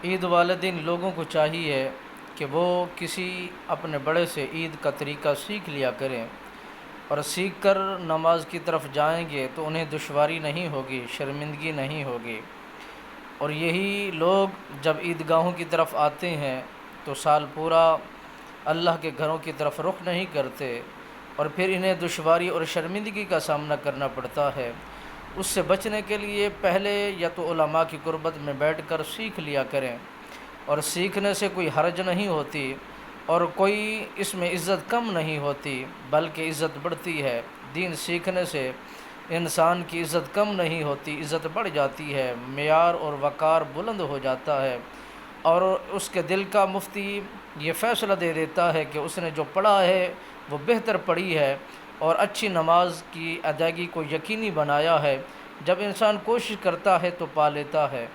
عید والے دن لوگوں کو چاہیے کہ وہ کسی اپنے بڑے سے عید کا طریقہ سیکھ لیا کریں، اور سیکھ کر نماز کی طرف جائیں گے تو انہیں دشواری نہیں ہوگی، شرمندگی نہیں ہوگی۔ اور یہی لوگ جب عیدگاہوں کی طرف آتے ہیں تو سال پورا اللہ کے گھروں کی طرف رخ نہیں کرتے، اور پھر انہیں دشواری اور شرمندگی کا سامنا کرنا پڑتا ہے۔ اس سے بچنے کے لیے پہلے یا تو علماء کی قربت میں بیٹھ کر سیکھ لیا کریں، اور سیکھنے سے کوئی حرج نہیں ہوتی اور کوئی اس میں عزت کم نہیں ہوتی بلکہ عزت بڑھتی ہے۔ دین سیکھنے سے انسان کی عزت کم نہیں ہوتی، عزت بڑھ جاتی ہے، معیار اور وقار بلند ہو جاتا ہے، اور اس کے دل کا مفتی یہ فیصلہ دے دیتا ہے کہ اس نے جو پڑھا ہے وہ بہتر پڑھی ہے اور اچھی نماز کی ادائیگی کو یقینی بنایا ہے۔ جب انسان کوشش کرتا ہے تو پا لیتا ہے۔